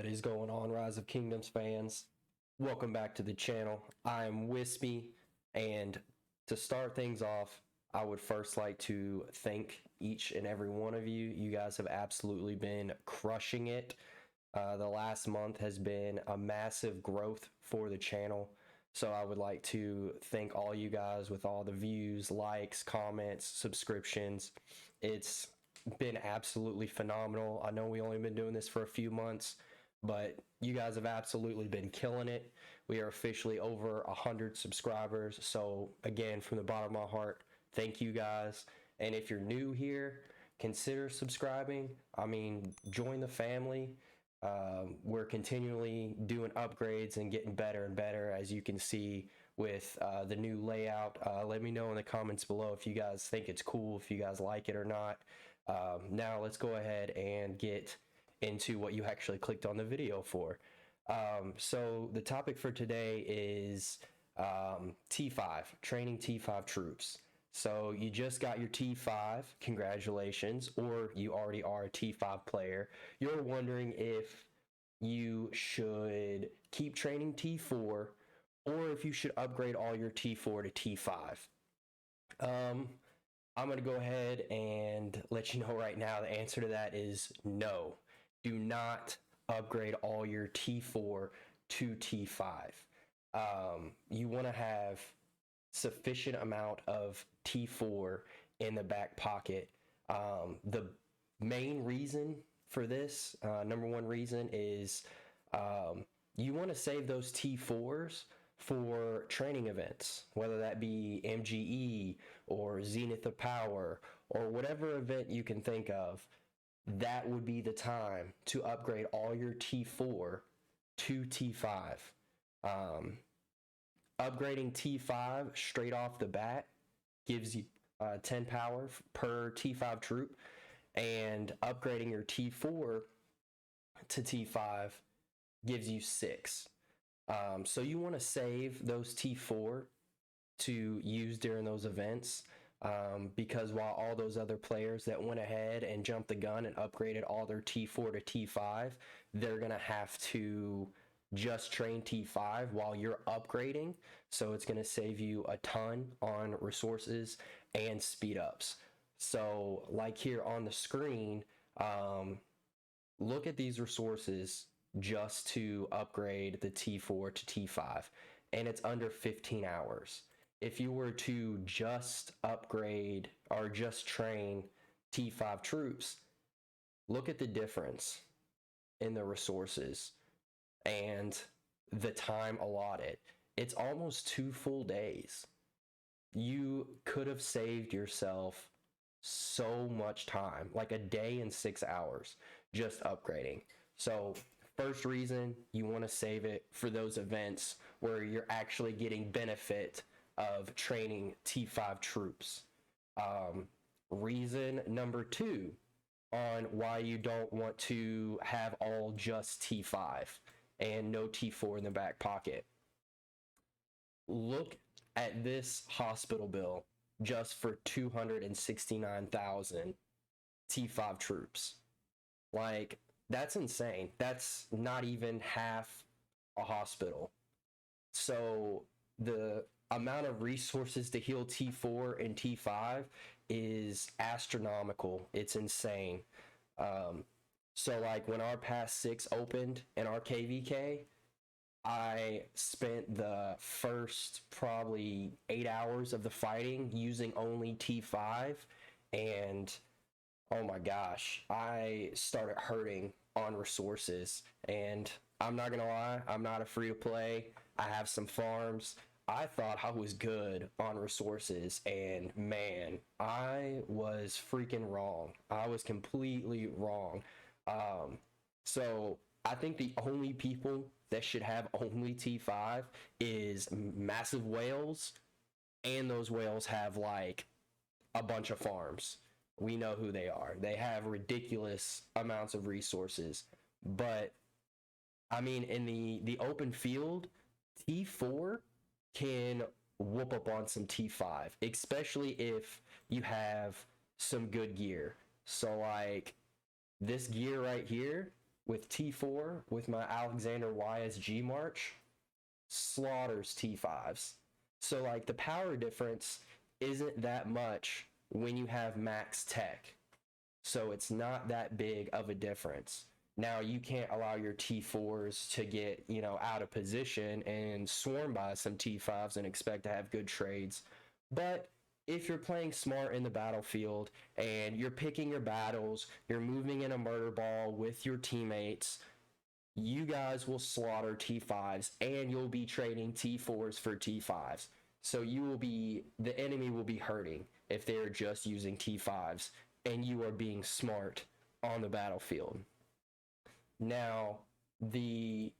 is going on, Rise of Kingdoms fans? Welcome back to the channel. I am Wispy, and to start things off, I would first like to thank each and every one of you. You guys have absolutely been crushing it. The last month has been a massive growth for the channel. So I would like to thank all you guys with all the views, likes, comments, subscriptions. It's been absolutely phenomenal. I know we only been doing this for a few months, but you guys have absolutely been killing it. We are officially over 100 subscribers. So again, from the bottom of my heart, thank you guys. And if you're new here, consider subscribing. I mean, join the family. We're continually doing upgrades and getting better and better, as you can see with the new layout. Let me know in the comments below if you guys think it's cool, if you guys like it or not. Now let's go ahead and get into what you actually clicked on the video for. So the topic for today is T5, training T5 troops. So you just got your T5, congratulations, or you already are a T5 player. You're wondering if you should keep training T4 or if you should upgrade all your T4 to T5. I'm going to go ahead and let you know right now the answer to that is no. Do not upgrade all your T4 to T5. You want to have sufficient amount of T4 in the back pocket. The main reason for this, number one reason, is you want to save those T4s for training events, whether that be MGE or Zenith of Power or whatever event you can think of. That would be the time to upgrade all your T4 to T5. Upgrading T5 straight off the bat gives you 10 power per T5 troop, and upgrading your T4 to T5 gives you 6. So you want to save those T4 to use during those events, because while all those other players that went ahead and jumped the gun and upgraded all their T4 to T5, they're going to have to just train T5 while you're upgrading. So it's going to save you a ton on resources and speed ups. So like here on the screen, look at these resources just to upgrade the T4 to T5, and it's under 15 hours. If you were to just upgrade or just train T5 troops, look at the difference in the resources and the time allotted. It's almost 2 full days. You could have saved yourself so much time, like a day and 6 hours, just upgrading. So first reason, you want to save it for those events where you're actually getting benefit of training T5 troops. Reason number 2 on why you don't want to have all just T5 and no T4 in the back pocket. Look at this hospital bill just for 269,000 T5 troops. Like, that's insane. That's not even half a hospital. So the amount of resources to heal T4 and T5 is astronomical. It's insane. So like when our Pass 6 opened in our KVK, I spent the first probably 8 hours of the fighting using only T5, and oh my gosh, I started hurting on resources. And I'm not gonna lie, I'm not a free to play. I have some farms. I thought I was good on resources, and man, I was freaking wrong. I was completely wrong. So I think the only people that should have only T5 is massive whales, and those whales have like a bunch of farms. We know who they are. They have ridiculous amounts of resources. But I mean, in the open field, T4 can whoop up on some T5, especially if you have some good gear. So like this gear right here with T4 with my Alexander YSG March slaughters T5s. So like the power difference isn't that much when you have max tech. So it's not that big of a difference. Now you can't allow your T4s to get, out of position and swarm by some T5s and expect to have good trades. But if you're playing smart in the battlefield and you're picking your battles, you're moving in a murder ball with your teammates, you guys will slaughter T5s and you'll be trading T4s for T5s. So the enemy will be hurting if they're just using T5s and you are being smart on the battlefield. Now, the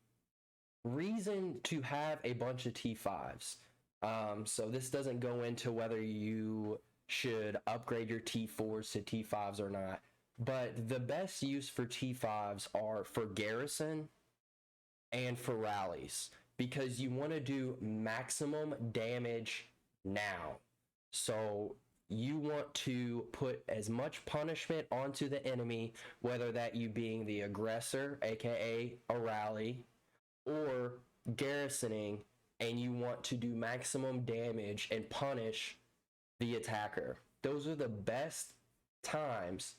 reason to have a bunch of T5s, so this doesn't go into whether you should upgrade your T4s to T5s or not, but the best use for T5s are for garrison and for rallies, because you want to do maximum damage now. So you want to put as much punishment onto the enemy, whether that you being the aggressor, aka a rally, or garrisoning, and you want to do maximum damage and punish the attacker. Those are the best times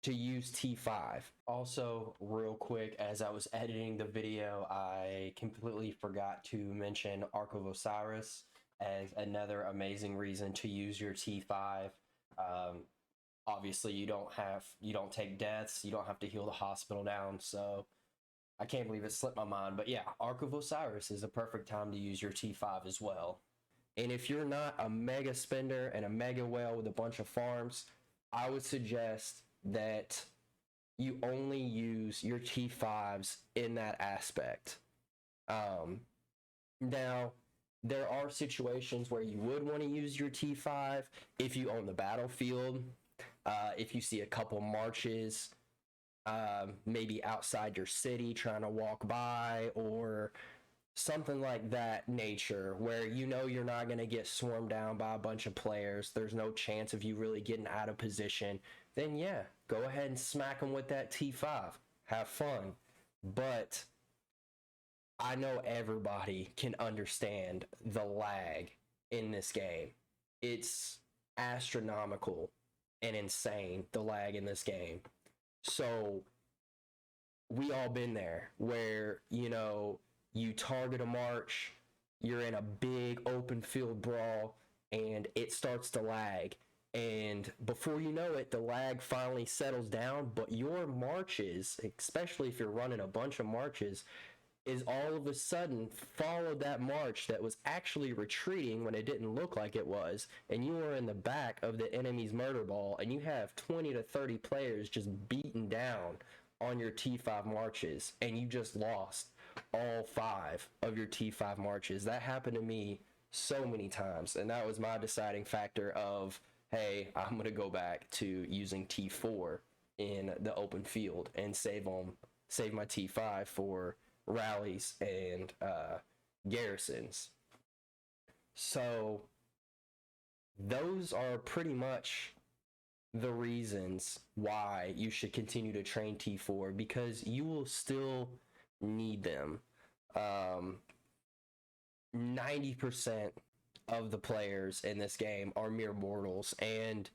to use T5. Also, real quick, as I was editing the video, I completely forgot to mention Ark of Osiris as another amazing reason to use your T5. Obviously, you don't take deaths, you don't have to heal the hospital down, so I can't believe it slipped my mind. But yeah, Ark of Osiris is a perfect time to use your T5 as well. And if you're not a mega spender and a mega whale with a bunch of farms, I would suggest that you only use your T5s in that aspect. Now, there are situations where you would want to use your T5 if you own the battlefield, if you see a couple marches, maybe outside your city trying to walk by, or something like that nature, where you're not going to get swarmed down by a bunch of players, there's no chance of you really getting out of position, then yeah, go ahead and smack them with that T5. Have fun. But I know everybody can understand the lag in this game. It's astronomical and insane, the lag in this game. So we all been there where, you target a march, you're in a big open field brawl, and it starts to lag. And before you know it, the lag finally settles down, but your marches, especially if you're running a bunch of marches, is all of a sudden followed that march that was actually retreating when it didn't look like it was, and you were in the back of the enemy's murder ball, and you have 20 to 30 players just beaten down on your T5 marches, and you just lost all 5 of your T5 marches. That happened to me so many times, and that was my deciding factor of, hey, I'm going to go back to using T4 in the open field and save my T5 for rallies and garrisons. So those are pretty much the reasons why you should continue to train T4, because you will still need them. 90% of the players in this game are mere mortals, and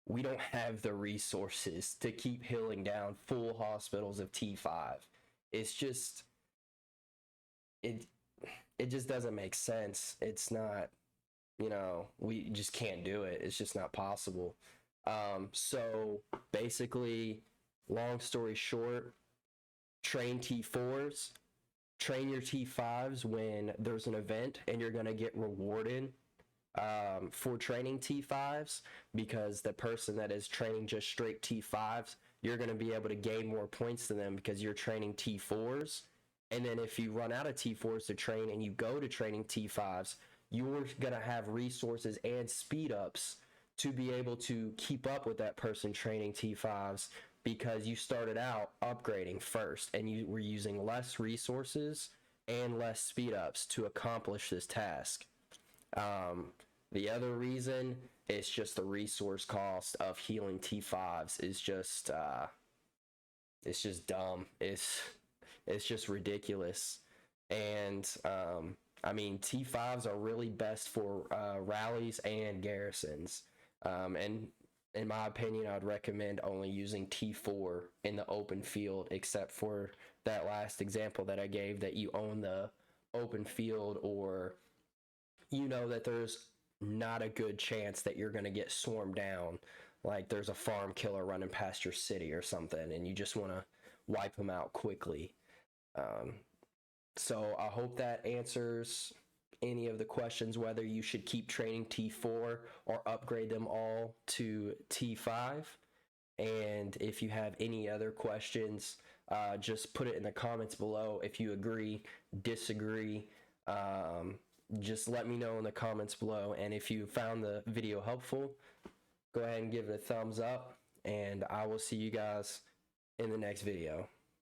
we don't have the resources to keep healing down full hospitals of T5. It's just it just doesn't make sense. It's not, we just can't do it. It's just not possible. So basically, long story short, train T4s, train your T5s when there's an event, and you're going to get rewarded for training T5s, because the person that is training just straight T5s, you're going to be able to gain more points than them because you're training T4s. And then if you run out of T4s to train and you go to training T5s, you're going to have resources and speed ups to be able to keep up with that person training T5s, because you started out upgrading first and you were using less resources and less speed ups to accomplish this task. The other reason is just the resource cost of healing T5s is just it's just dumb. It's just ridiculous. And I mean, T5s are really best for rallies and garrisons. And in my opinion, I'd recommend only using T4 in the open field, except for that last example that I gave, that you own the open field, or you know that there's not a good chance that you're going to get swarmed down. Like there's a farm killer running past your city or something, and you just want to wipe them out quickly. Um, so I hope that answers any of the questions, whether you should keep training T4 or upgrade them all to T5. And if you have any other questions, just put it in the comments below. If you agree, disagree, just let me know in the comments below. And if you found the video helpful, go ahead and give it a thumbs up. And I will see you guys in the next video.